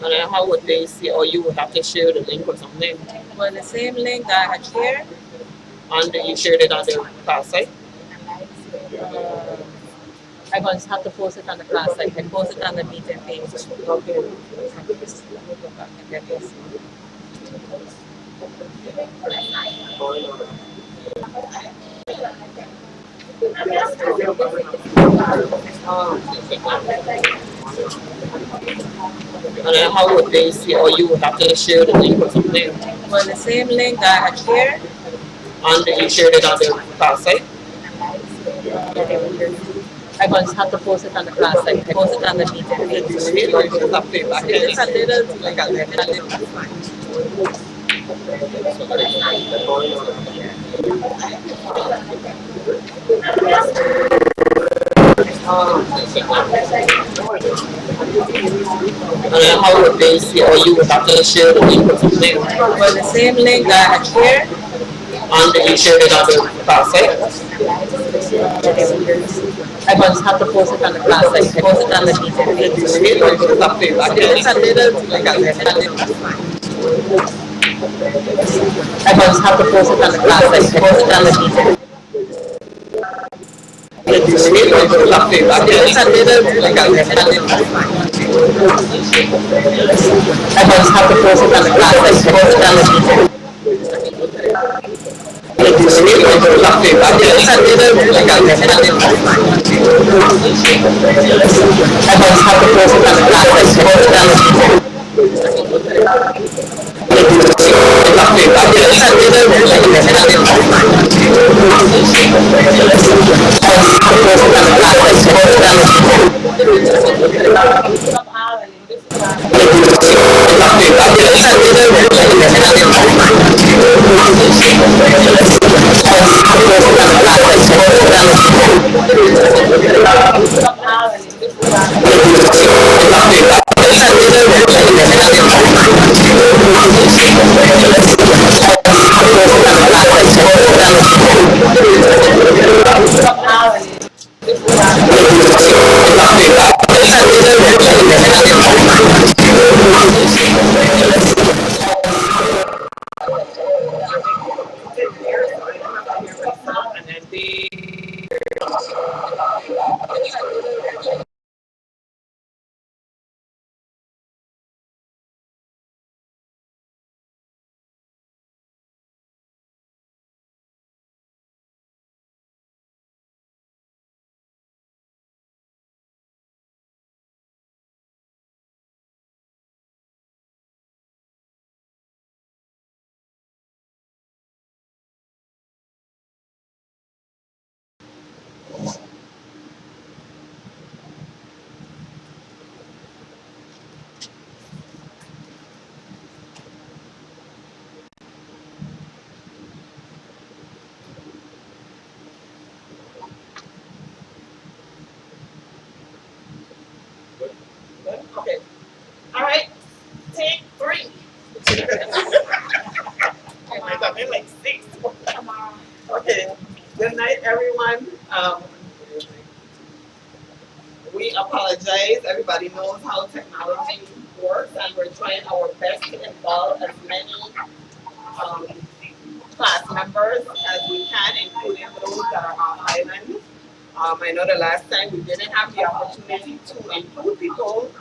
And then how would they see, or you would have to share the link or something? Well, the same link that I had shared, And you shared it on the class site? uh, I'm going to have to post it on the class site. I post it on the meeting page. Okay. Let me go back and get this. And then how would they see, or you would have to share the link or something? Well, the same link that I had shared, And you shared it on the class site? I'm going to have to post it on the class site. I post it on the meeting page. It's really or just a feedback? It's a little, like a little. And then how would they see, or you would have to share the link or something? Well, the same link that I had shared, And you shared it on the class site? I'm going to have to post it on the class site. I post it on the meeting page. It's really or just a feedback? It's a little, like a little. I'm going to have to post it on the class site. I post it on the meeting. It's really or just a feedback? It's a little, like a little. I'm going to have to post it on the class site. I post it on the meeting. It's really or just a feedback? It's a little, like a little. I'm going to have to post it on the class site. I post it on the meeting. It's a little, like a little. And then they okay. All right. Take 3. I thought they like 6. Okay. Good night, everyone. We apologize. Everybody knows how technology works, and we're trying our best to involve as many um, class members as we can, including those that are off island. I know the last time we didn't have the opportunity to include people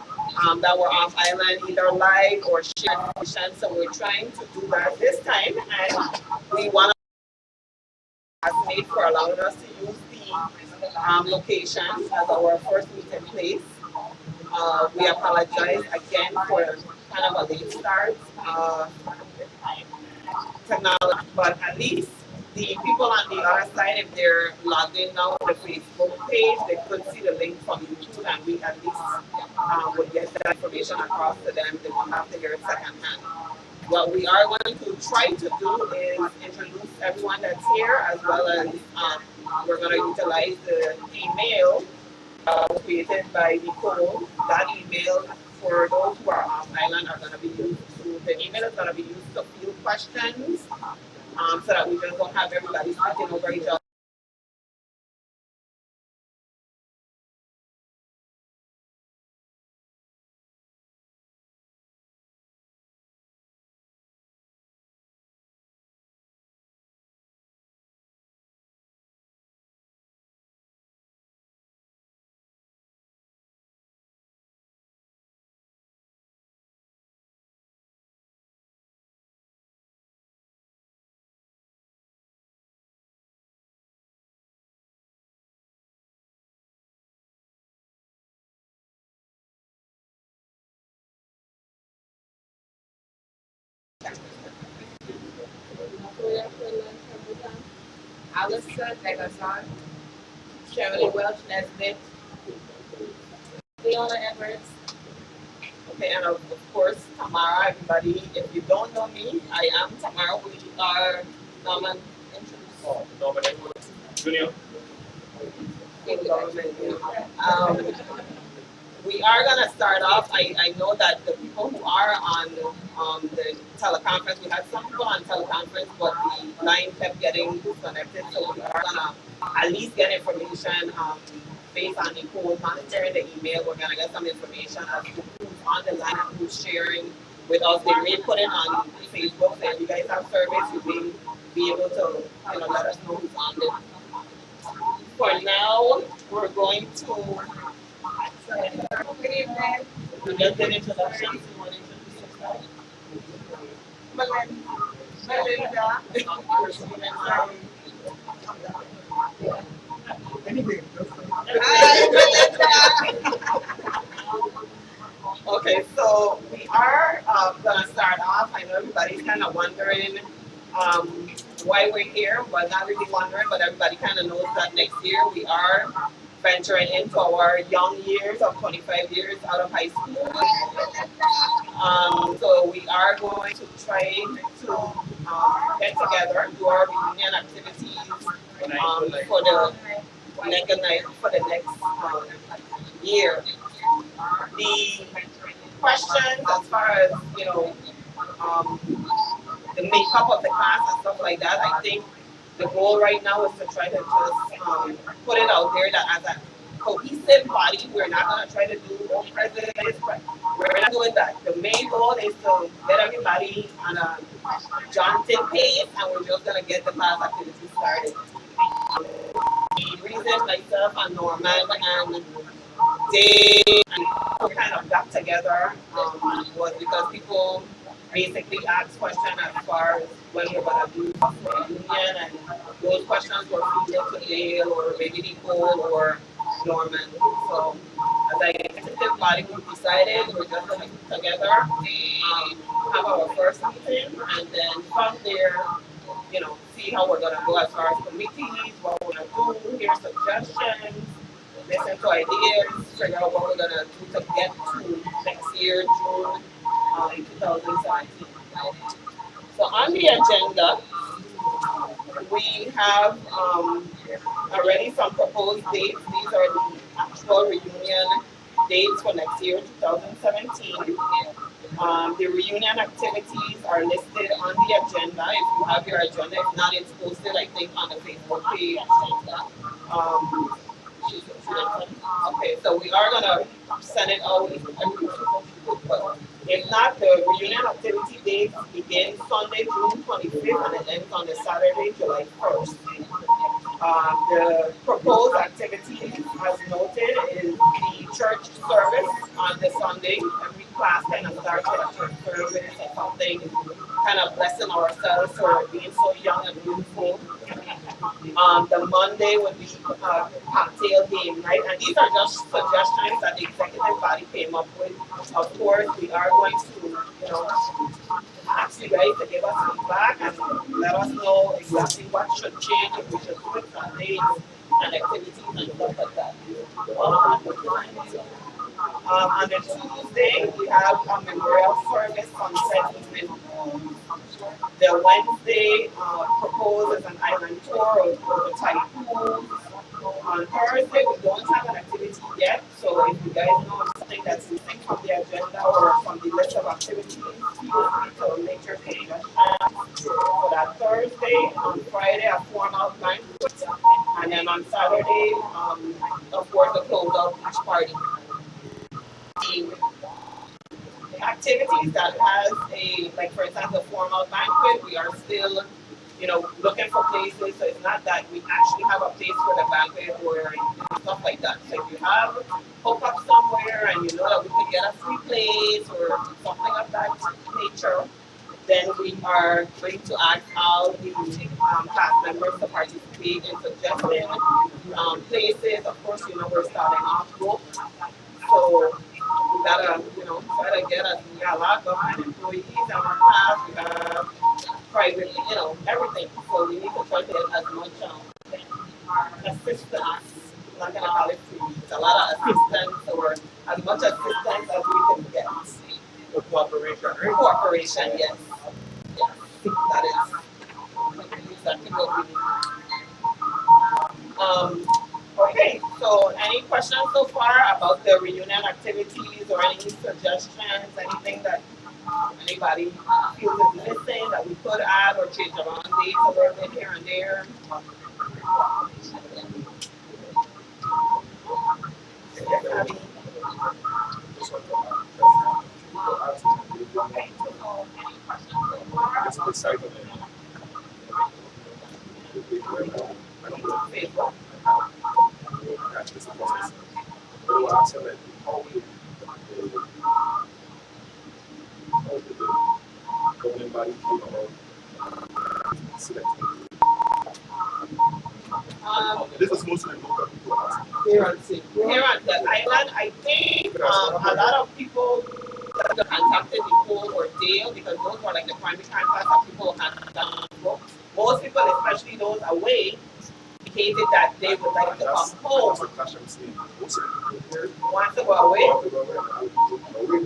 that were off island, either live or share information. So we're trying to do that this time, and we want to thank for allowing us to use the location as our first meeting place. We apologize again for kind of a late start. Technology, but at least the people on the other side, if they're logged in now on the Facebook page, they could see the link from YouTube, and we at least would get that information across to them. They won't have to hear it secondhand. What we are going to try to do is introduce everyone that's here, as well as we're going to utilize the email created by Nicole. That email for those who are off island are going to be used to, the email is going to be used to field questions so that we just don't have everybody speaking over each other. Allison Negasan, Shirley Welch Nesbitt, Leona Edwards. okay, and of course Tamara. Everybody, if you don't know me, I am Tamara. We are Norman. Norman Edwards Junior. We are gonna start off. I know that the people who are on the teleconference, we had some people on teleconference, but the line kept getting disconnected. So we are gonna at least get information based on Nicole monitoring the email. We're gonna get some information as to who's on the line and who's sharing with us. They may put it on Facebook. So if you guys have surveys, you may be able to let us know who's on it. For now, we're going to. Good evening. We just did introductions. You want to introduce yourself? Melinda. Hi, Melinda. Okay, so we are going to start off. I know everybody's kind of wondering why we're here. Well, not really wondering, but everybody kind of knows that next year we are venturing into our young years of 25 years out of high school. So we are going to try to get together and do our reunion activities for the next year. The questions as far as um, the makeup of the class and stuff like that, I think the goal right now is to try to just put it out there that as a cohesive body, we're not going to try to do all presidents. We're not doing that. The main goal is to get everybody on a jaunting pace, and we're just going to get the class activity started. The reason myself and Norman and Dave and kind of got together was because people basically asked questions as far as when we're going to do the reunion, and those questions were fielded to Dale or maybe Nicole or Norman. So as an executive body, we decided we're just going to get together, have our first meeting, and then from there, see how we're going to go as far as committees, what we're going to do, hear suggestions, listen to ideas, figure out what we're going to do to get to next year, June in 2017. So on the agenda, we have already some proposed dates. These are the actual reunion dates for next year, 2017. The reunion activities are listed on the agenda. If you have your agenda, if not, it's posted, I think, on the Facebook page. Okay, so we are gonna send it out. If not, the reunion activity dates begin Sunday, June 25th, and it ends on the Saturday, July 1st. The proposed activity, as noted, is the church service on the Sunday. Every class kind of starts with a church service or something, kind of blessing ourselves for being so young and beautiful. The Monday would be cocktail game night, and these are just suggestions that the executive body came up with. Of course, we are going to, ask you guys to give us feedback and let us know exactly what should change, if we should put some dates and activities and stuff like that. On the Tuesday, we have a memorial service on St. Evening. The Wednesday proposed as an island tour of the Thai pools. On Thursday, we don't have an activity yet, so if you guys know something that's missing from the agenda or from the list of activities, feel free to make your suggestions for that Thursday. On Friday, a formal banquet, and then on Saturday, of course, a close-out beach party. The activities that has like for example, a formal banquet, we are still looking for places. So it's not that we actually have a place for the banquet or stuff like that. So if you have hook up somewhere and you know that we can get a free place or something of that nature, then we are going to ask all the class members to participate in suggesting places. Of course, we're starting off group, so we gotta, try to get us. We got a lot going, employees and our class. We got private, everything. So we need to try to get as much assistance or as much assistance as we can get. For cooperation, right? Cooperation, yes. Yes, that is exactly what we need. Okay, so any questions so far about the reunion activities or any suggestions, anything that anybody feels is missing that we could add or change around dates a little bit here and there? Yes, Abby? Just want to ask it's beside of it. I don't know. Facebook. Catch this process. But I will ask them like, how did the governing body came about selecting? This is mostly local people asking. Here on the island, I think a lot of people that contacted Nicole or Dale because those were like the primary contacts that people had done. Most people, especially those away, indicated that they would like to come home. That's what Tasha was saying. Most of the people here Want to go away? want to go away.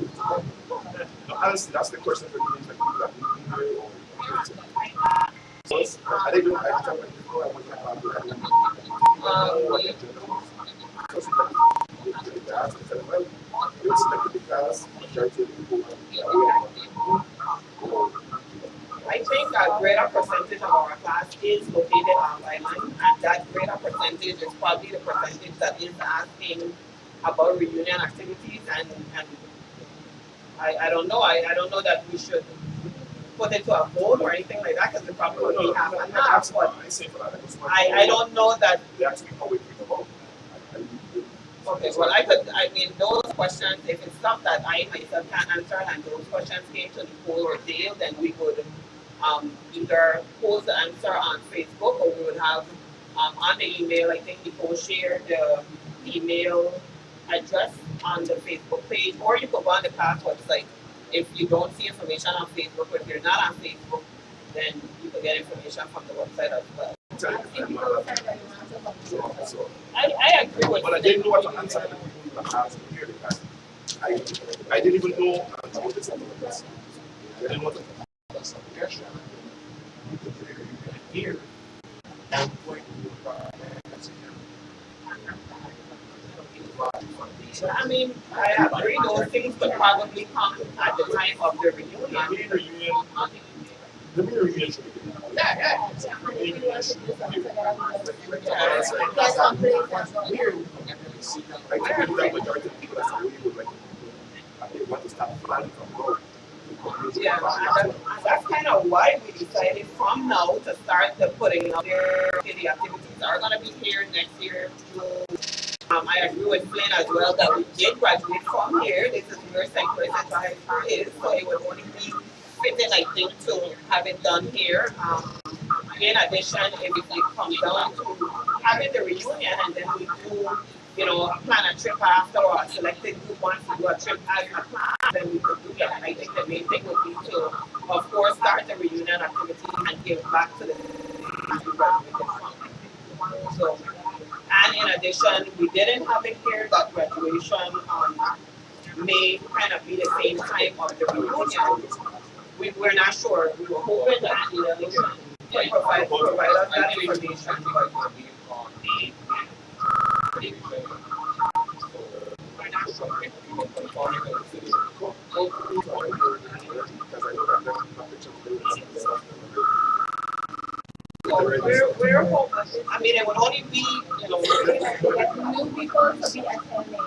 No, honestly, that's the question for me. Like people that live here or so I didn't know. I thought like before I was like, I don't know what the agenda was. So it's like they asked, I said, well, it was selected because majority of the people want to go away. I think a greater percentage of our class is located on island, and that greater percentage is probably the percentage that is asking about reunion activities. And I don't know. I don't know that we should put it to a vote or anything like that because it probably would be half and half. But I don't know that. They asked me how we think about it. Okay, well, I mean, those questions, if it's stuff that I myself can't answer and those questions came to Nicole or Dale, then we would either post the answer on Facebook or we would have on the email. I think Nicole shared the email address on the Facebook page, or you could go on the class website. If you don't see information on Facebook, or if you're not on Facebook, then you can get information from the website as well. I agree with But I didn't know what to answer the people that asked me here because I didn't even know about this. I didn't know what to here. I mean, I agree those things could probably come at the time of the reunion. The main reunion should be good. Yeah. That's weird. Like the people that majority of people that's away would like they want to start planning from road. Yeah, and that's kind of why we decided from now to start the putting out there. Okay, the activities are going to be here next year. I agree with Flynn as well that we did graduate from here. This is where St. Crescent High School is, so it would only be fitting, I think, to have it done here. In addition, if it comes down to having the reunion and then we do, plan a trip after or a selected group wants to do a trip as a plan, then we could do that. I think the main thing would be to, of course, start the reunion activity and give back to the we graduated from. So, and in addition, we didn't have it here that graduation may kind of be the same time of the reunion. We're not sure. We were hoping that they provide us that information. We're not sure. So we're hoping. I mean, it would only be, new people to be attending.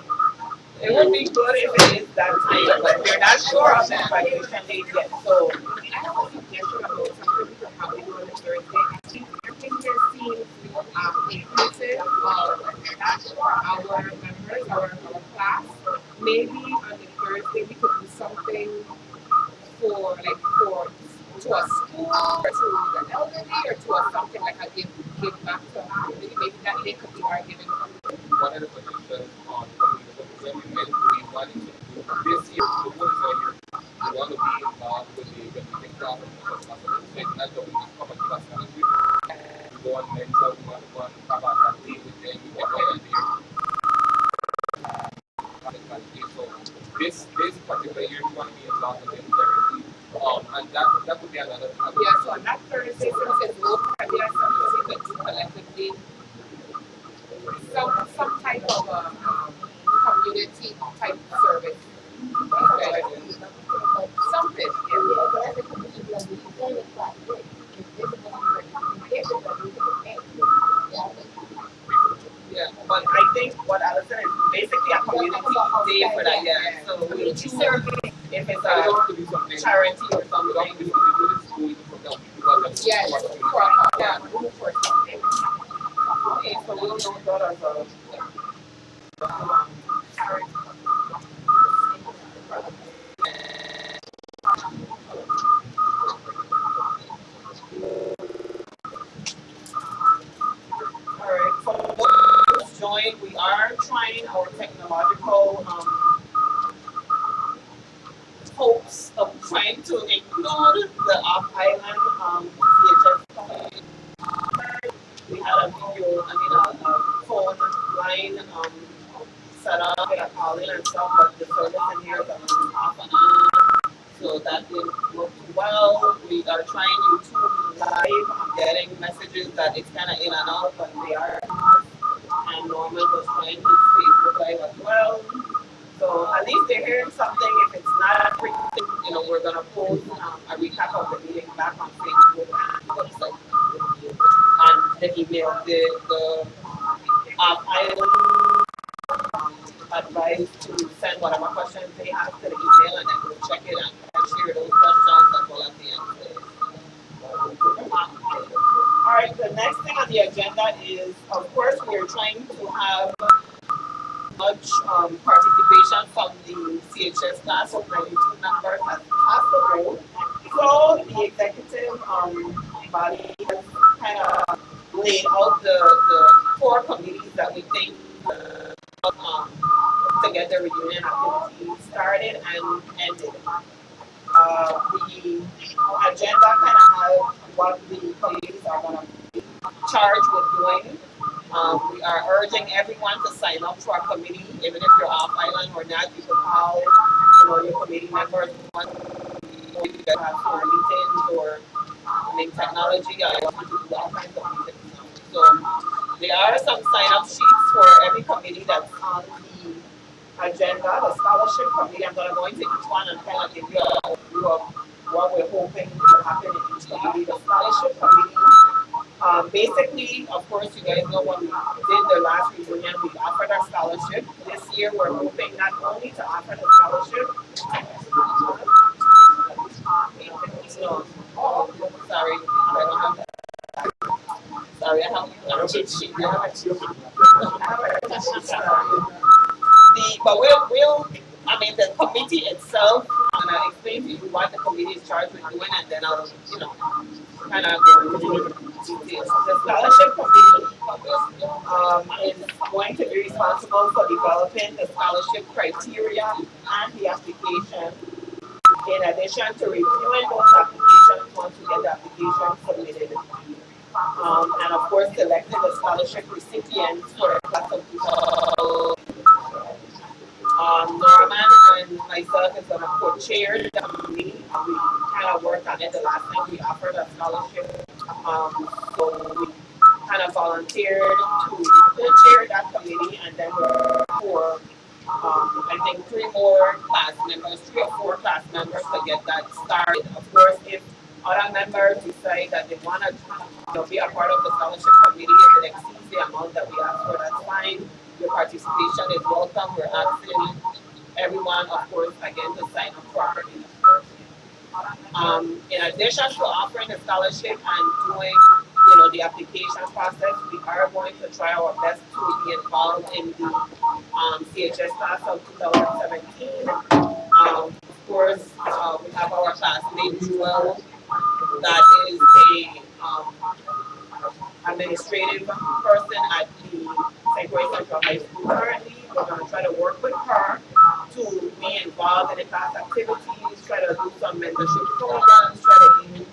it would be good if it is that time, but we're not sure of the graduation date yet. So I have a suggestion about something we could probably do on the Thursday. I think there seems inclusive of our members, our class. Maybe on the Thursday we could do something for to a school or to the elderly or to a something like a give back to a community. Maybe that day could be our giving. One of the suggestions on representing we wanted to do this year, the ones that you want to be involved with the meeting club as much as possible. So it's not that we just come and give us scholarship. We go on mental, we want to go and have a day with them, we get right there. candidate. So this particular year you want to be involved with them directly. And that would be another thing. Yeah, so on that Thursday, since it's local, there are some things we could do collectively. Some type of community type service. Okay. Something, Yeah, but I think what Allison is basically a community day for that. Yeah, so we choose if it's I don't a want to do something. charity or We don't have to something. do something with the school for them because yeah, that's for a group or something. Okay, so we'll know that as a alright, so let's join. We are trying our technological hopes of trying to include the off-island CHS. We had a video, a phone line set up with a calling and stuff, but the service in here is a little off and on. So that didn't work too well. We are trying YouTube live. I'm getting messages that it's kind of in and out, but they are. And Norman was trying his Facebook live as well. So at least they're hearing something. If it's not everything, we're gonna post a recap of the meeting back on Facebook and website and the email. The island advice to send whatever questions they have to the email, and then we'll check it and share those questions as well as the answers. All right, the next thing on the agenda is, of course, we are trying to have much participation from the CHS class of 92 members as possible. So the executive body has kind of laid out the core committees that we think to get the reunion activity started and ended. The agenda kind of has what the committees are going to be charged with doing. We are urging everyone to sign up for a committee, even if you're off island or not. You can call, your committee members. You can have for meetings or technology. I want to do all kinds of meetings. So there are some sign-up sheets for every committee that's on the agenda. The scholarship committee, I'm going to go into each one and kind of give you a overview of what we're hoping will happen in each committee. The scholarship committee, basically, of course, you guys know when we did the last reunion, we offered our scholarship. This year, we're hoping not only to offer the scholarship. No, sorry, I don't have that. Sorry, I have a cheat sheet. But the committee itself, I'm gonna explain to you what the committee is charged with doing, and then I'll, kind of go into details. The scholarship committee is going to be responsible for developing the scholarship criteria and the application. In addition to reviewing those applications once we get the application submitted. And of course, selecting the scholarship recipients for the class of 2000. Norman and myself is going to co-chair the committee. We kind of worked on it the last time we offered a scholarship. So we kind of volunteered to co-chair that committee, and then we're for I think 3 or 4 class members to get that started. Of course, if other members decide that they want to be a part of the scholarship committee, if it exceeds the amount that we ask for, that's fine. Your participation is welcome. We're asking everyone, of course, again, to sign up properly. In addition to offering the scholarship and doing the application process, we are going to try our best to be involved in the CHS class of 2017. Of course, we have our classmate Jewel, that is a administrative person at the St. Grace Central High School currently. We're going to try to work with her to be involved in the class activities, try to do some mentorship programs, try to even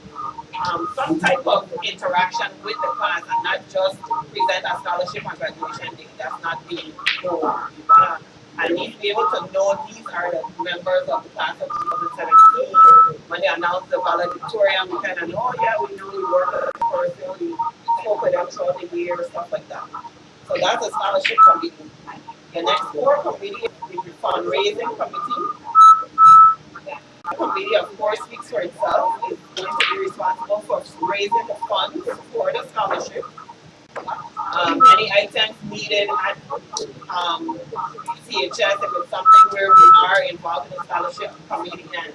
some type of interaction with the class and not just present a scholarship on graduation day. That's not the goal. We want to at least be able to know these are the members of the class of 2017. When they announce the valedictorian, we kind of know, oh yeah, we know we work with this person, we spoke with them throughout the year, stuff like that. So that's a scholarship committee. The next core committee is the fundraising committee. The committee, of course, speaks for itself. It's going to be responsible for raising the funds for the scholarship. Any items needed at CHS, if it's something where we are involved in the scholarship committee, and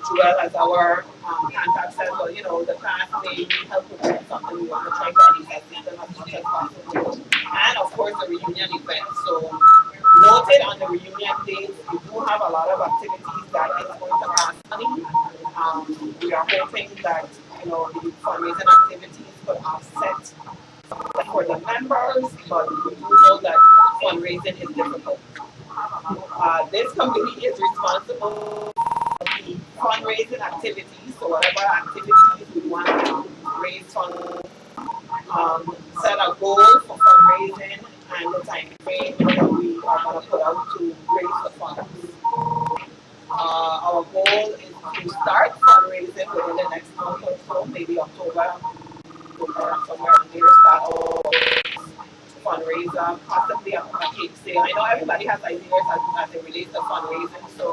Joel as our contact says, well, you know, the class may need help with something, we want to try to at least assist them as much as possible. And of course, the reunion event. So, noted on the reunion dates, we do have a lot of activities that is going to cost money. We are hoping that, you know, the fundraising activities could offset for the members, but we do know that fundraising is difficult. This committee is responsible for the fundraising activities, so whatever activities we want to raise funds, set a goal for fundraising and the time frame that we are going to put out to raise the funds. Our goal is to start fundraising within the next month or so, maybe October, somewhere in there, start our fundraiser, possibly a cake sale. I know everybody has ideas as it relates to fundraising, so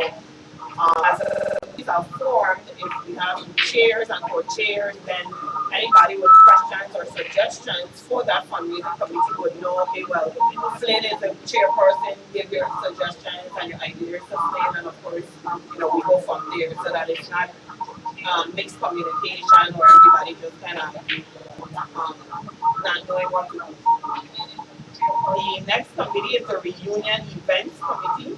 as these are formed, if we have chairs and co-chairs, then anybody with questions or suggestions for that fundraising committee would know, okay, well, Flynn is the chairperson, give your suggestions and your ideas to Flynn, and of course, you know, we go from there so that it's not mixed communication or everybody just kind of not knowing what to do. The next committee is the reunion events committee.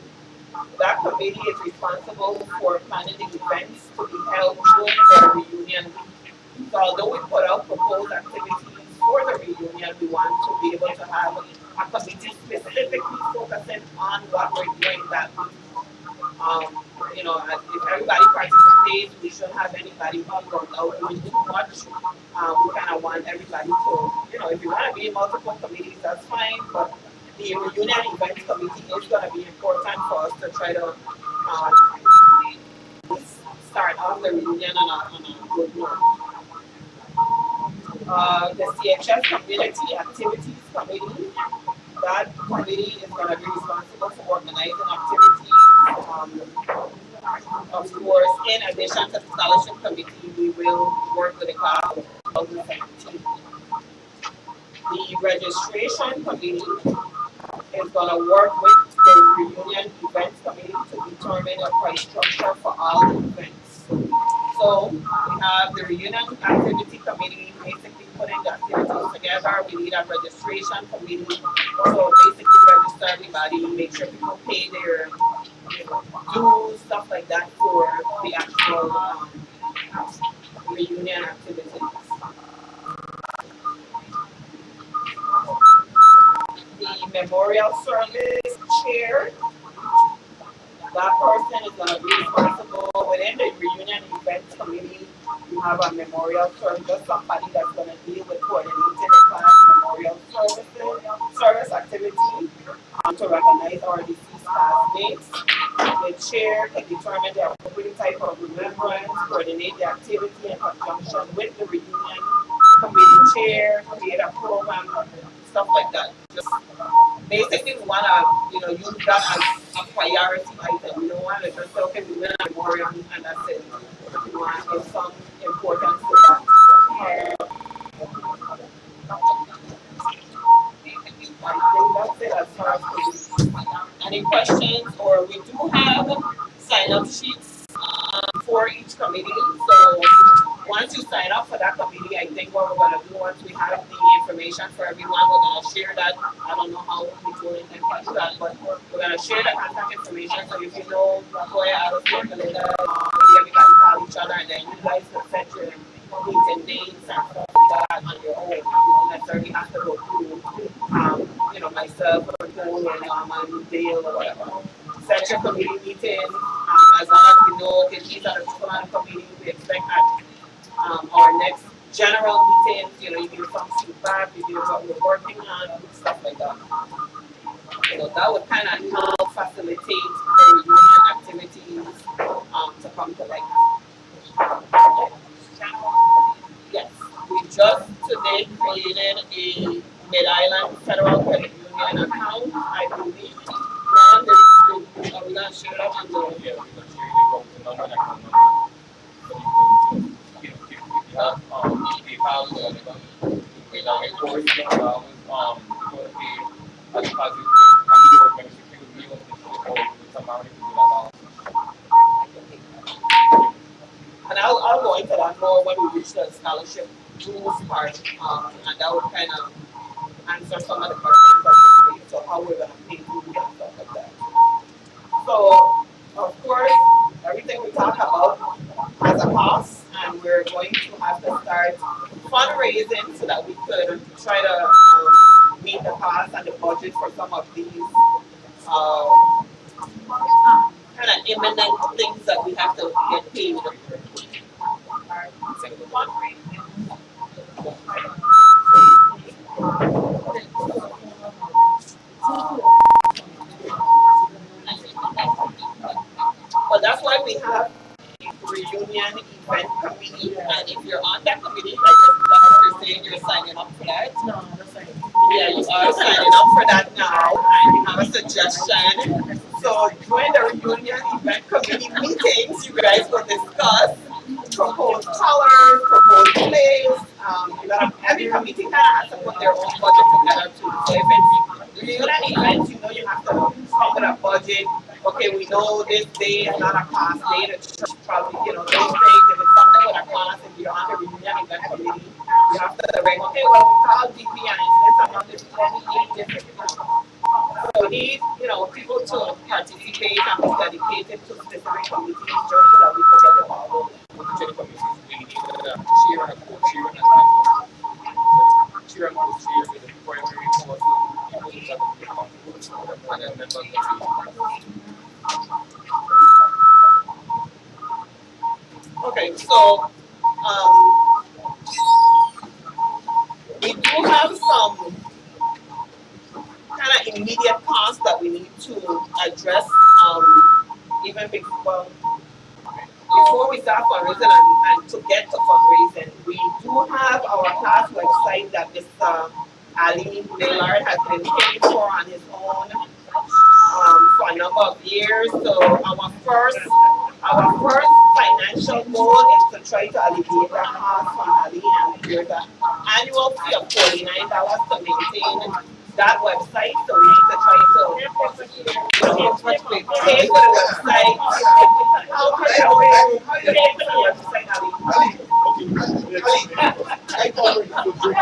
That committee is responsible for planning the events to be held during the reunion week. So although we put out proposed activities for the reunion, we want to be able to have a committee specifically focusing on what we're doing that week. You know, if everybody participates, we shouldn't have anybody burnt out doing too much. We kind of want everybody to, you know, if you want to be in multiple committees, that's fine, but the reunion events committee is going to be important for us to try to start off the reunion on a good note. The CHS Community Activities Committee, that committee is going to be responsible for organizing activities. Of course, in addition to the scholarship committee, we will work with the class of 2017. The registration committee is going to work with the reunion events committee to determine a price structure for all the events. So we have the reunion activity committee basically putting the activities together. We need a registration committee. So basically register everybody, make sure people pay their dues, stuff like that for the actual reunion activities. The memorial service chair, that person is going to be responsible within the reunion events committee. You have a memorial service, just somebody that's going to deal with coordinating the class memorial service activity to recognize our deceased classmates. The chair can determine the appropriate type of remembrance, coordinate the activity in conjunction with the reunion committee chair, create a program, stuff like that. Just basically, we want to, you know, use that as a priority item. We don't want to just say, okay, we win a memorial and that's it. We want to give some importance to that. I think that's it as far as police. Any questions? Or we do have sign-up sheets for each committee. So once you sign up for that committee, I think what we're going to do once we have the information for everyone, we're going to share that. I don't know how we do it and do that, but we're going to share the contact information. So if you know Latoya, Alice, Melinda, everybody call each other, and then you guys can set your meeting dates and stuff like that on your own. You don't necessarily have to go through, you know, myself or Norman, Dale, or whatever. Set your committee meeting. As long as we know that these are the people on the committee, we expect at our next general meeting, you know, you give some feedback, you give what we're working on, stuff like that. So that would kind of help facilitate the reunion activities to come to life. Yes, we just today created a Mid-Island Federal Credit Union account. I believe now are we gonna share it on the Yeah, we're gonna share the number and account number. So you can, if you have PayPal or whatever, we now $4 you want to pay a deposit. I mean, your membership fee with me on the or with some amount, you can do that also. and I'll go into that more when we reach the scholarship rules part, and that will kind of answer some of the questions that we need, so how we're gonna pay food and stuff like that. So, of course, everything we talk about has a cost, and we're going to have to start fundraising so that we could try to meet the cost and the budget for some of these kind of imminent things that we have to get paid. But that's why we have a reunion event committee, and if you're on that committee, like you're saying, you're signing up for that. No, that's right. Yeah, you are signing up for that now, and you have a suggestion. So during the reunion event committee meetings, you guys will discuss proposed colors, proposed plays. Every committee kind of has to put their own budget together too. So if it's reunion events, you know you have to come with a budget. Okay, we know this day is not a class day. The church probably, those things. If it's something with a class, if you're on the reunion event committee, you have to write, okay, well, we call DP and it's this amount, this is what we need, this, So we need, people to participate and be dedicated to specific committees just so that we can get the ball rolling. Check the committees. We need a chair and a co-chair and a council. So chair and co-chair with the primary course, people who are the council, and then members of the Okay, so we do have some kind of immediate costs that we need to address even before we start fundraising and to get to fundraising. We do have our class website that Mr. Ali Millard has been paying for on his own for a number of years. So our first financial goal is to try to alleviate that cost from Ali, and there's an annual fee of $49 to maintain that website. So we need to try to pay for the website. How do you pay for the website, Ali? I thought we could drink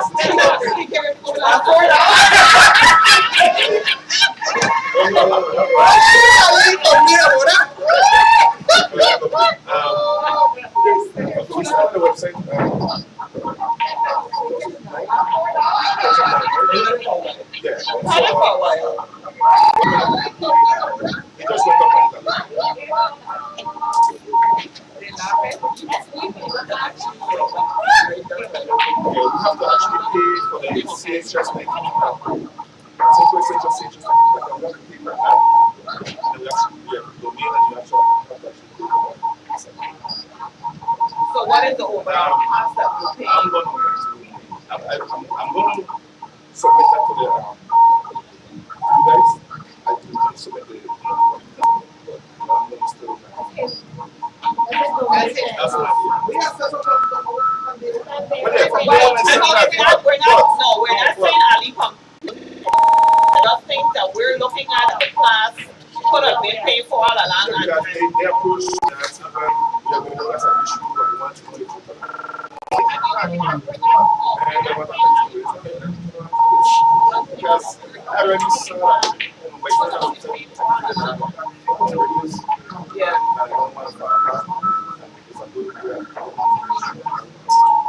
we started the website. Yeah. Had it for a while. It just went up and down. Yeah, we have to actually pay for the ACH just like simple essential just like we have to pay for that. And we actually have domain and you actually have to actually pay for that. So what is the overall cost that we pay? I'm going to submit that to the you guys. I do submit the I'm going to still that's an idea. We have several But yeah, from we're there on, it's not saying Ali come. Just things that we're looking at the class could have been paid for all along. because they approach that even we are going to that's an issue but we want to know it. And then what happens because I already saw by the Yeah. I don't want to it's a good there's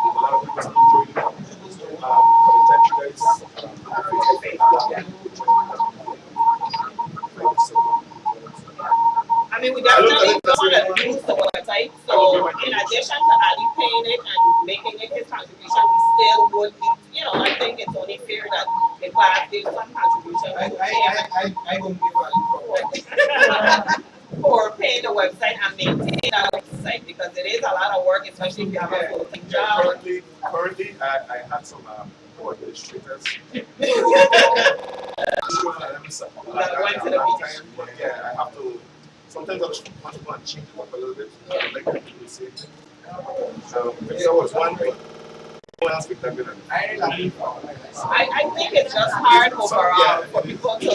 a lot of people enjoying it. For the time you I mean, we definitely don't want to lose the website. So, in addition to Ali paying it and making it his contribution, we still would need, I think it's only fair that the class gives some contribution. I don't give Ali for for paying the website and maintaining that website because it is a lot of work, especially if you have a full-time job. Currently, I had some administrators. Yeah, I have to. Sometimes I just want to go and change it up a little bit. Like people say. If there was one thing, no one else picked that good. I think it's just hard overall for people to.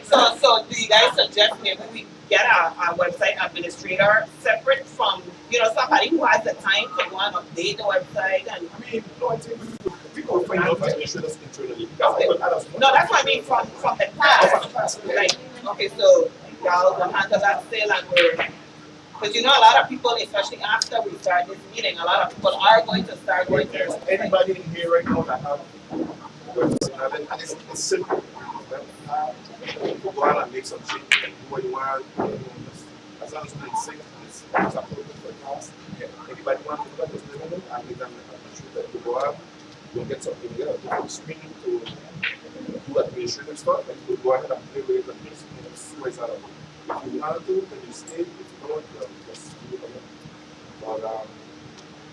So do you guys suggest maybe we get a website administrator separate from somebody who has the time to go and update the website and I mean, no, I think we can find out administrators internally. okay. No, that's what I mean from the class. Like okay, so y'all will handle that still and we're because a lot of people, especially after we start this meeting, a lot of people are going to start going to anybody in here right now that have website and it's simple. Go out and make some changes, do what you want, as long as it's safe, it's appropriate for the house. Anybody want to do that, just let them know and make them sure that you go out, you'll get something together. To screen to do administrative stuff, and you go ahead and play with it and see what it's all about. If you want to, then you stay. If you don't, just do it again. But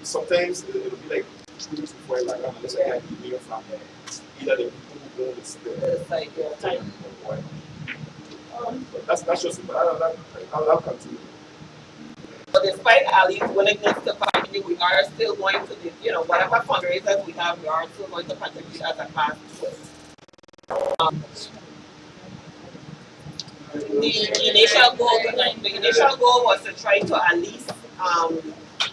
sometimes it'll be like 2 weeks before I like unless I get an email from either the people who go to the site. But that's just it. But I'll continue. But despite Ali's willingness to contribute, we are still going to whatever fundraisers we have, we are still going to contribute as a class to it. The initial goal was to try to at least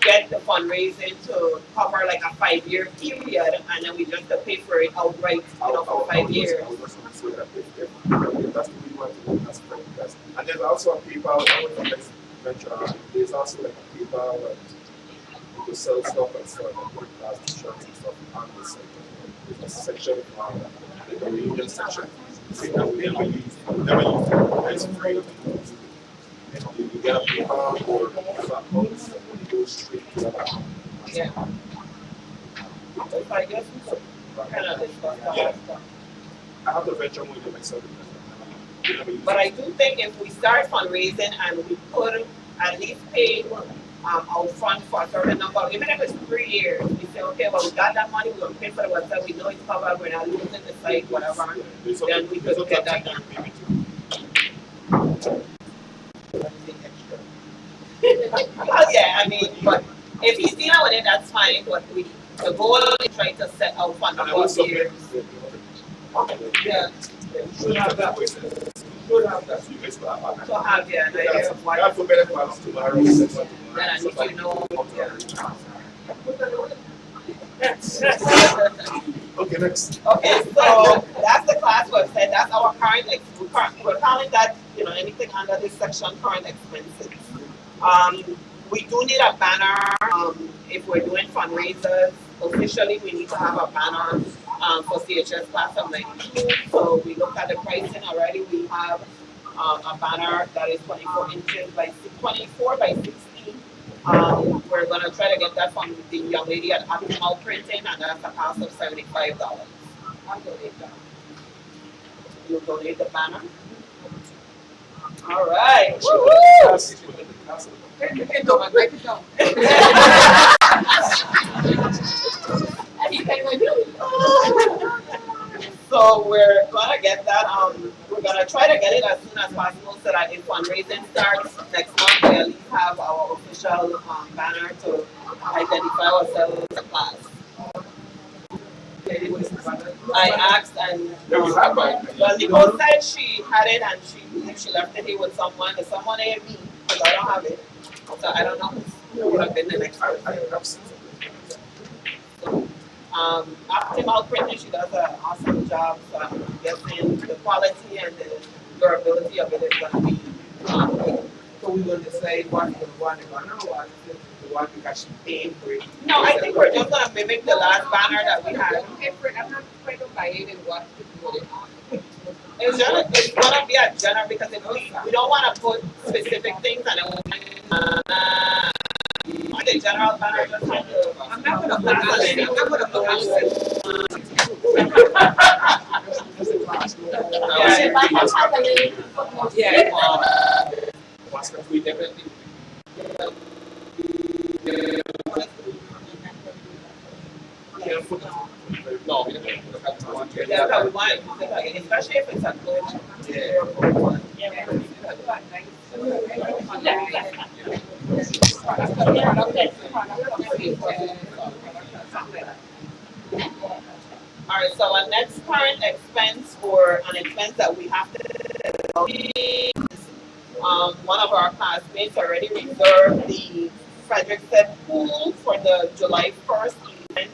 get the fundraising to cover like a 5-year period, and then we just pay for it outright, for 5 years. If that's what we want to do, that's great. And there's also a PayPal. There's also like a PayPal where you can sell stuff and stuff, like podcast t-shirts and stuff on the site. There's a section, like a reunion section. We never use it. It's free. You get a PayPal or a account, and you go straight to that account. Yeah. So I guess we could kind of discuss that stuff. I have to venture more into myself. But I do think if we start fundraising and we could at least pay out front for a certain number, even if it's 3 years, we say, okay, well, we got that money, we're going to pay for the website, we know it's covered, we're not losing the site, whatever, then we could get that done. Well, yeah, I mean, but if he's dealing with it, that's fine. But the goal is trying to set out for number of years. Yeah. Should have that. Should have that. You guys will have that. So have an idea of what. God forbid if I was tomorrow. Then I need to know. Okay, next. Okay, so that's the class website. That's our current. We're calling that anything under this section current expenses. We do need a banner if we're doing fundraisers. Officially, we need to have a banner for CHS class of 92. So we looked at the pricing already. We have a banner that is 24 inches by 24 by 16. We're going to try to get that from the young lady at Optimal Printing, and that's a cost of $75. I'll donate that. You'll donate the banner. All right. Woo-hoo! So we're gonna get that. We're gonna try to get it as soon as possible so that if fundraising starts next month, we at least have our official banner to identify ourselves as a class. I asked, and well, Nicole said she had it, and she left it here with someone. Is someone here me? Because I don't have it, so I don't know who would have been the next person. Optimal Printing, she does an awesome job. So I'm guessing the quality and the durability of it is going to be good. So we're going to say what the one the one because she paid for it. No, I think we're just going to mimic the last banner that we had. I'm not afraid of buying and what to do with it. It's going to be a general because if we don't want to put specific things and then the general banner just kind of. I'm not going to put Yeah. We definitely no, we definitely look at one year. That's how we want it, especially if it's a good. All right, so our next current expense or an expense that we have to one of our classmates already reserved the Frederickson pool for the July 1st event.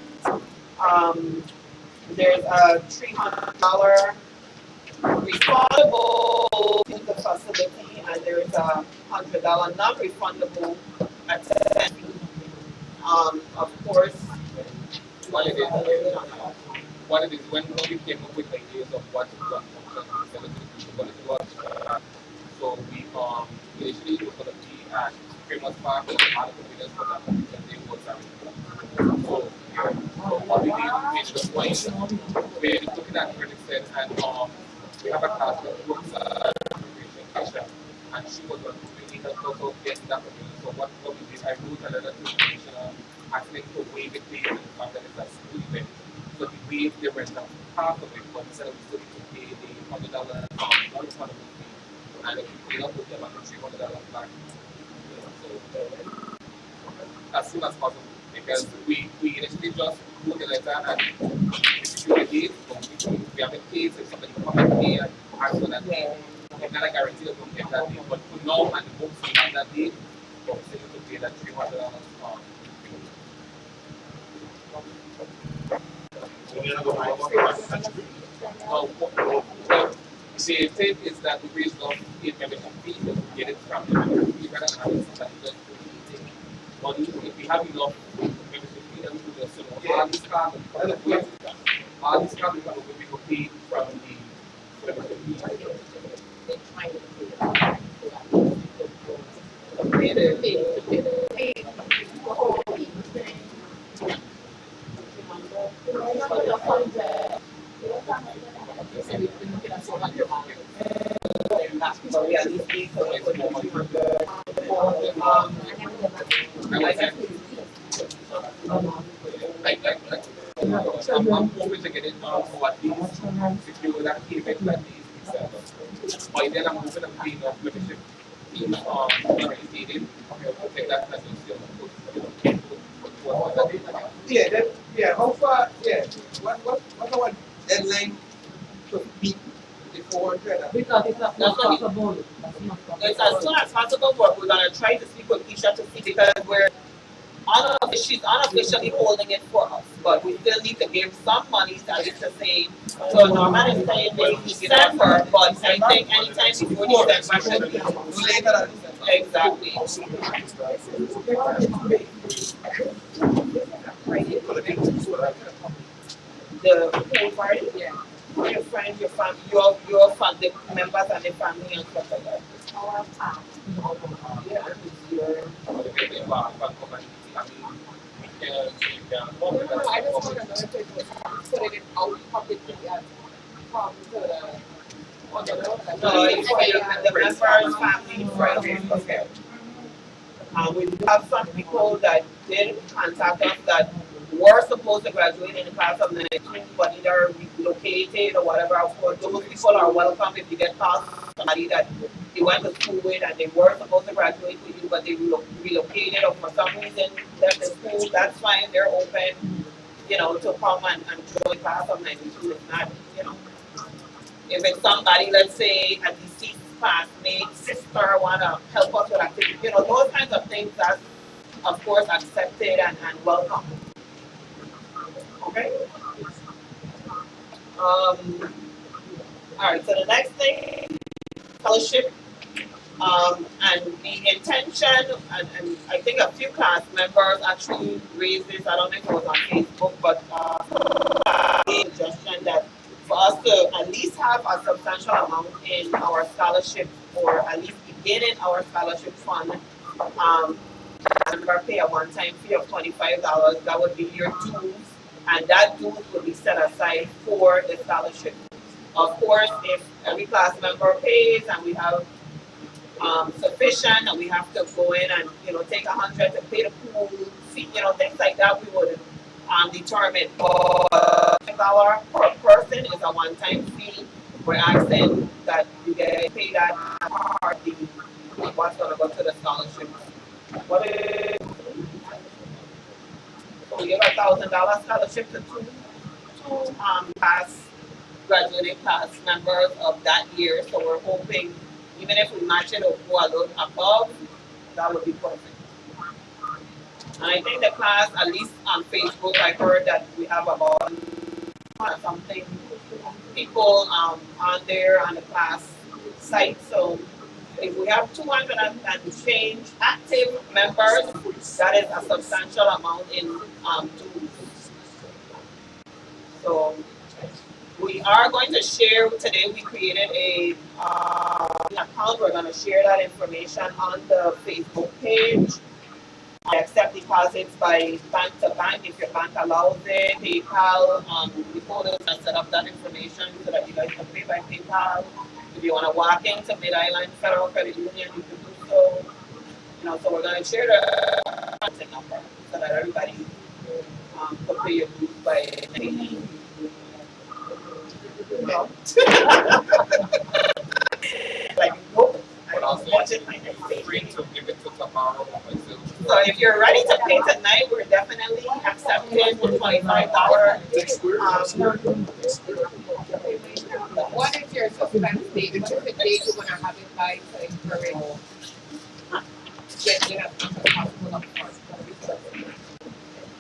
Um, there's a $300 refundable in the facility, and there's a $100 non-refundable attendance. Of course, What it is, when we came up with the ideas of what function we going to do, so we initially it was going to be at famous park and a lot of convenience for that because they was having so what we did in the point we're looking at credit set and we have a class that works recreation Asia and she was going to really help us out getting that convenience. So what we did, I wrote a letter to the commissioner asking to waive it based on the fact that it's a school event. So we waived the rental half of it, but instead of we still need to pay the $100 non-refundable fee and if you pay up with them and $300 back, so as soon as possible because we initially just wrote the letter and execute the date, but we haven't paid, so if somebody come and pay and ask for that date, it's not a guarantee that we'll get that date, but for now and the books we have that date, but we still need to pay that $300 the thing is that the reason of the membership fee is to get it from the membership fee rather than having somebody just taking money. If we have enough membership fee, then we will just all these cards will be paid from the membership fee. So yeah, these days, I'm hoping to get it done for at least secure that payment at least. By then I'm hoping to pay enough membership fees already stated. I'll take that as Yeah, how far, what's our deadline to meet the 400? Because it's not possible. it's as soon as possible, but we're gonna try to speak with Keisha to see because she's unofficially holding it for us, but we still need to give some money at least to say. So Norman is saying maybe December, but I think anytime before December should be Later than December. exactly. The whole party, yeah. Your friends, your family, your family members and the family and stuff like that. I just want to know if it was putting it out publicly as from to the No, it's for the members, family, friends, okay. We do have some people that did contact us that were supposed to graduate in the class of 19, but either relocated or whatever. Of course, those people are welcome if you get past somebody that they went to school with and they were supposed to graduate with you, but they relocated or for some reason left the school. That's fine. They're open, to come and join class of 92. It's not, if it's somebody, let's say, a deceased classmate, sister, wanna help us with activity, those kinds of things that's of course accepted and welcome. Okay. All right. So the next thing, fellowship, and the intention, and I think a few class members actually raised this. I don't know if it was on Facebook, but suggestion that for us to at least have a substantial amount in our scholarship, or at least begin in our scholarship fund. Member pay a one-time fee of $25. That would be your dues, and that dues will be set aside for the scholarship. Of course, if every class member pays and we have sufficient and we have to go in and take 100 to pay the pool fee, things like that we would determine. But $5 per person is a one-time fee. We're asking that you guys pay that part the what's gonna go to the scholarship. What is so we give $1,000 scholarship to two class graduating class members of that year. So we're hoping even if we match it or go a little above, that would be perfect. And I think the class, at least on Facebook, I heard that we have about something people on there on the class site. So if we have 200 and change active members, that is a substantial amount in dues. So we are going to share today. We created a account. We're going to share that information on the Facebook page. I accept deposits by bank to bank if your bank allows it. PayPal, the photos and set up that information so that you guys can pay by PayPal. If you want to walk into Mid Island Federal Credit Union, you can do so. So we're going to share the contact number so that everybody can pay your dues by paying. No. Like, nope. I don't budget my next day. Free to give it to tomorrow. So if you're ready to pay tonight, we're definitely accepting $25. What is your suspense date? What is the date you want to have it by to encourage getting it up to the hospital up front?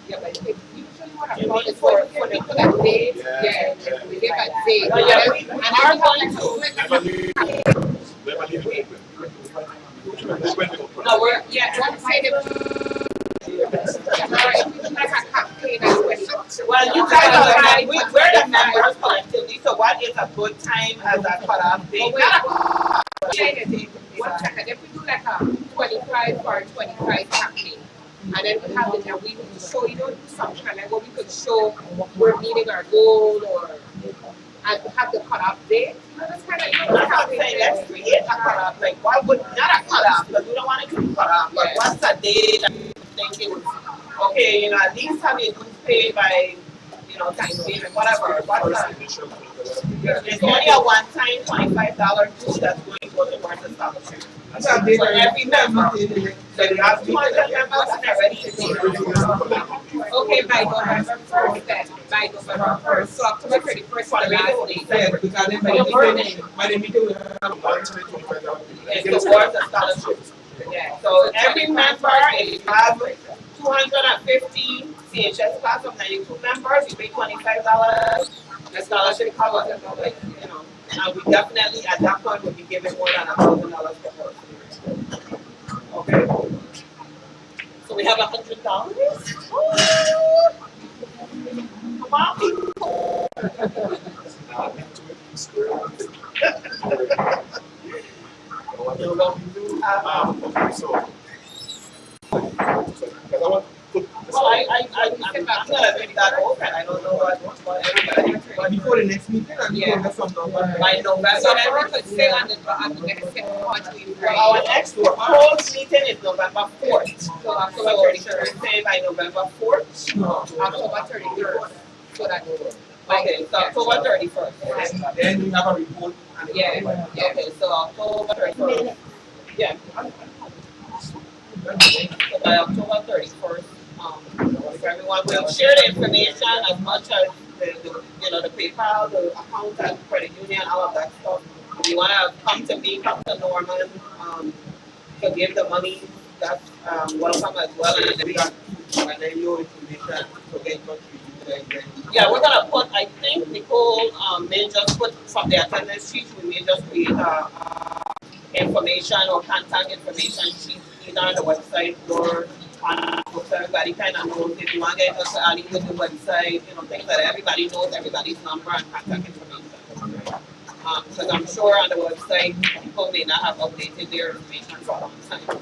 Yeah, but if usually what I call is for people that date, we give a date. Oh, yeah, we are going to. No, we're one side of like a campaign as well. well, you guys are right. We're the members collectively. So what is a good time as a cutoff date? One second, if we do like a 25 for 25 campaign, and then we have it, and we would show, do something like what we could show we're meeting our goal or and have the cutoff date. That's kind of That's what I'm saying. Let's create a cutoff. Like, why would not a cutoff? Because we don't want it to be cut off. But what's a date that you think it was okay? At least have your dues paid by Thanksgiving, whatever. It's only a one-time $25 due that's going to go towards the scholarship. So every member. So you have 200 members and they're ready to pay. okay, by November 1st then. By November 1st. So October 31st is the last day. By the meeting, we It's towards the scholarship. Yeah. So every member, if you have 250 CHS class of 92 members, you pay $25. The scholarship covers it. And we definitely at that point would be giving more than $1,000 per person. Okay. So we have $100. Come on, people. Well, I'm gonna leave that open. I don't know what everybody. But before the next meeting, and Yeah. that's some number. By November. So then we could say on the next how much we raise. Our next proposed meeting is November 4th. So October So 31st. should we say by November 4th? October 31st. So that. Okay, so October 31st. Then we have a report. And Yeah. Okay, so October 31st. Yeah. So by October 31st, for everyone, we'll share the information as much as the PayPal, the account at credit union, all of that stuff. If you wanna come to me, come to Norman, to give the money, that's welcome as well. And we got your information to get in touch with you guys. yeah, we're gonna put, I think Nicole may just put from the attendance sheet, we may just create information or contact information sheet either on the website or on so everybody kind of knows if you want to get us Ali with the website, things that everybody knows everybody's number and contact information. Because I'm sure on the website people may not have updated their information for a long time.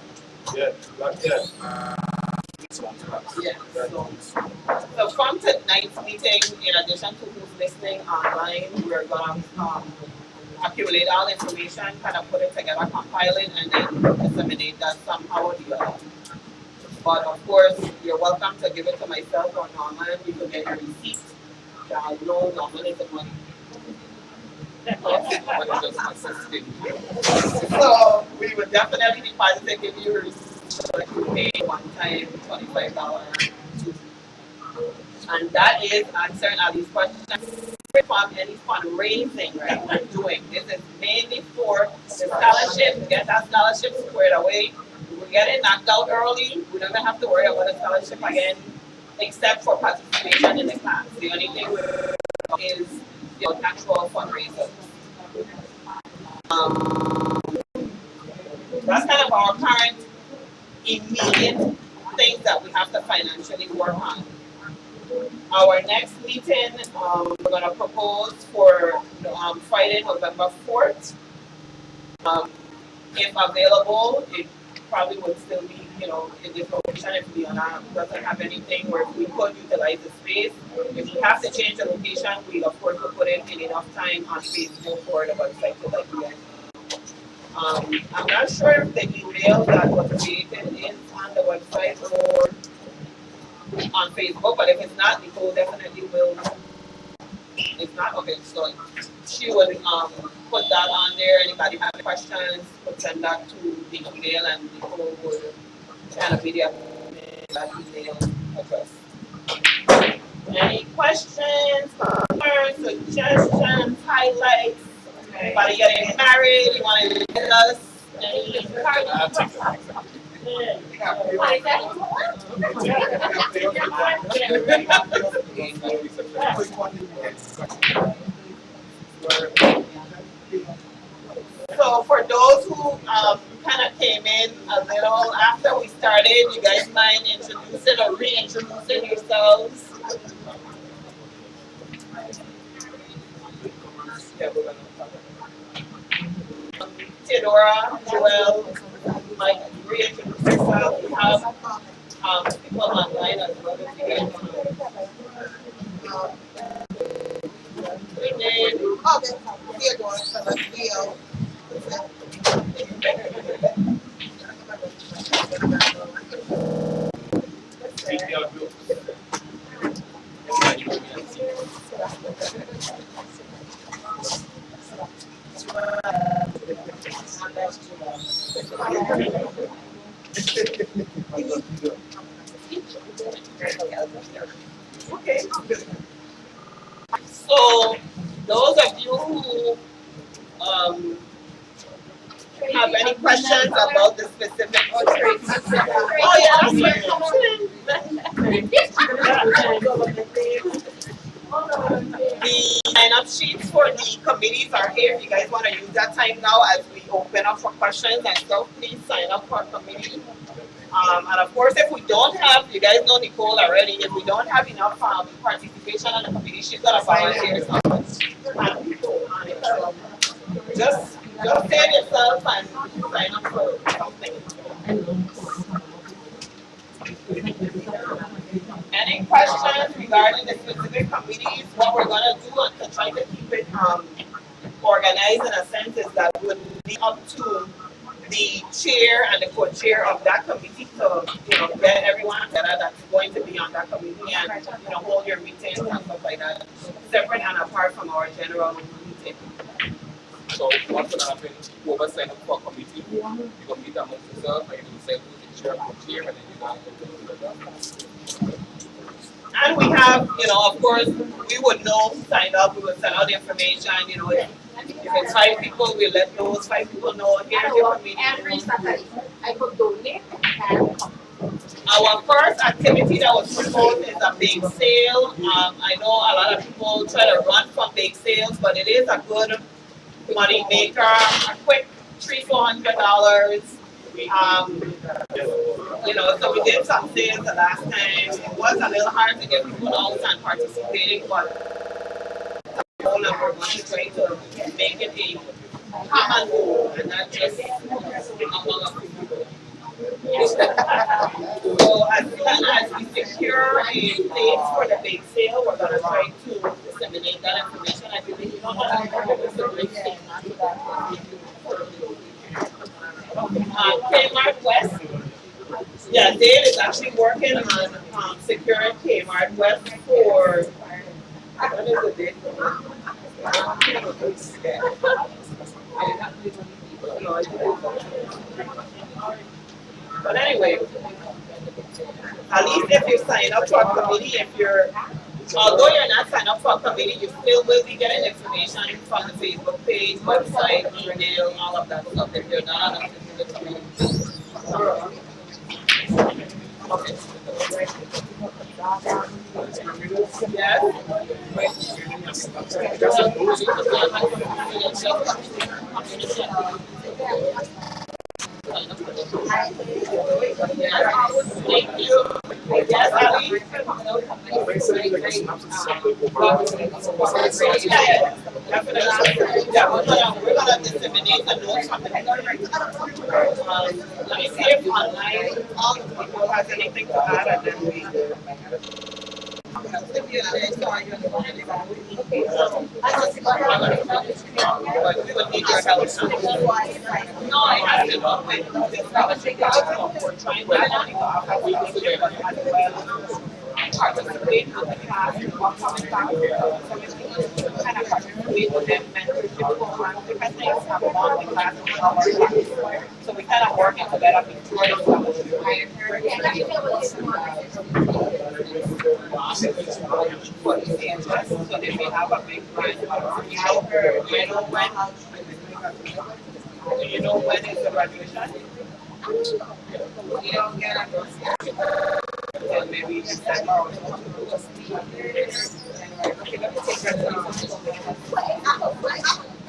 Yeah. Yeah. So from tonight's meeting, in addition to who's listening online, we're gonna accumulate all the information, kind of put it together, compile it, and then disseminate that somehow or the other. But of course, you're welcome to give it to myself or Norman. You can get a receipt. No, Norman is the money. So we would definitely be positive if you pay one time $25. And that is answering all these questions from any fundraising that we're doing. This is mainly for the scholarship, get that scholarship squared away. We get it knocked out early, we don't even have to worry about the scholarship again, except for participation in the class. The only thing is the actual fundraiser. That's kind of our current immediate things that we have to financially work on. Our next meeting, we're going to propose for Friday, November 4th. If available, it probably would still be, in this location if we doesn't have anything where we could utilize the space. If we have to change the location, we of course will put it in enough time on Facebook or the website so that you guys know. I'm not sure if the email that was created is on the website or on Facebook, but if it's not, Nicole definitely will. If not, okay, so she would put that on there. Anybody have any questions, would send that to the email and Nicole would kind of video that email address. Any questions, concerns, suggestions, highlights? Anybody getting married? You want to get us any So for those who kind of came in a little after we started, you guys mind introducing or reintroducing yourselves? Theodora, Joel, Mike, reintroduce yourself. We have people online as well as you guys. Okay, Theodore, so let's feel. Okay. So those of you who have any questions about the specific oh yeah, the sign-up sheets for the committees are here. If you guys want to use that time now as we open up for questions and stuff, please sign up for a committee. And of course, if we don't have, you guys know Nicole already, if we don't have enough participation on the committee, she's going to volunteer some people on it. So just save yourself and sign up for something. Any questions regarding the specific committees? What we're going to do to try to keep it organized in a sense is that we'll be up to the chair and the co-chair of that committee to get everyone together that's going to be on that committee and hold your meetings and stuff like that, separate and apart from our general meeting. So what's gonna happen? Whoever sign up for a committee, you gonna meet amongst yourself and you decide who's the chair, co-chair, and then you gonna go to the. And we have, of course, we would know who signed up. We would send out the information. If it's 5 people, we let those 5 people know. Here's your committee. I could donate and come. Our first activity that was proposed is a bake sale. I know a lot of people try to run from bake sales, but it is a good money maker. A quick $300-400. So we did some sales the last time. It was a little hard to get people out and participating, but we're going to try to make it a common goal and not just among a few people. So as soon as we secure a place for the bake sale, we're going to try to disseminate that Kmart West. Yeah, Dave is actually working on securing Kmart West for what is the date? But anyway, at least if you sign up for a committee, if you're although you're not signed up for a committee, you still will be getting information from the Facebook page, website, email, all of that stuff if you're not on a specific committee. Okay. Yes. Thank you. Yes, Ali. Yeah, we're gonna disseminate the notes from the let me see if online all the people has anything to add and then we but we would need your help. No, I have to go with this we're trying to participate in the class, kind of participate with them, mentorship programs, different things have along the class. So we kind of working together before the so they may have a big plan. Do you know when is the graduation? You don't get then maybe December or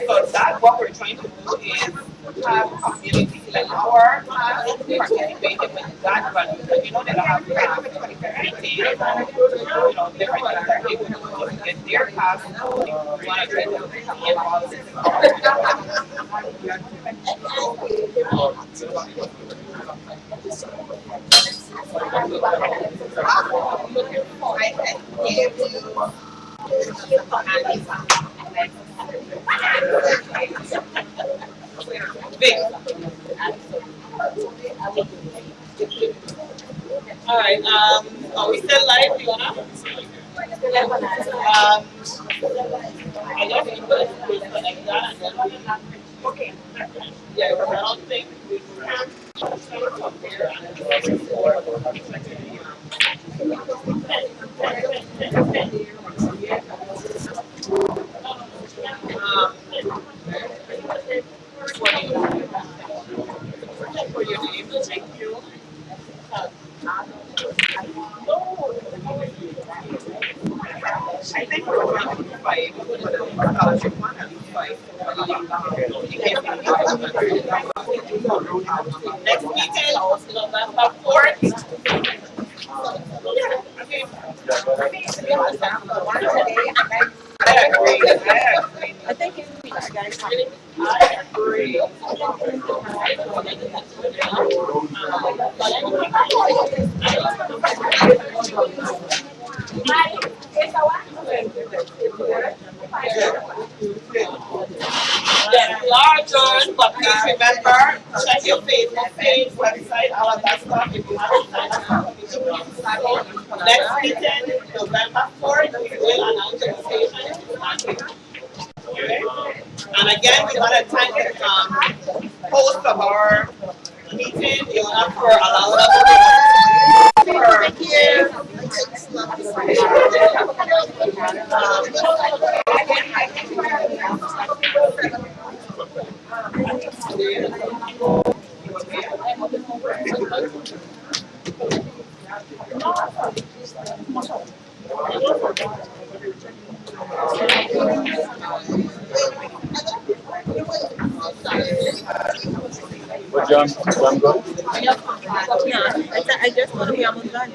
so that's what we're trying to do is have community like our class participating with that graduation. You know, they have meetings and different things that they would do to get their class. We want to try to be involved in big. All right. Are we still live, Fiona? I guess we could disconnect that and then okay. Yeah, because I don't think we can from there and for your name, thank you. I think we're going to be 5. Scholarship one at least 5. Next meeting, November 4th. I agree. I think it's guys. I agree. Yes, we are adjourned, but please remember, check your Facebook page, website, all of that stuff. If you haven't signed up for next meeting, November 4th, we will announce the station. Okay? And again, we want to thank the host of our meeting, Fiona, for allowing us to Well, John go? Yeah, I just want to be almost done.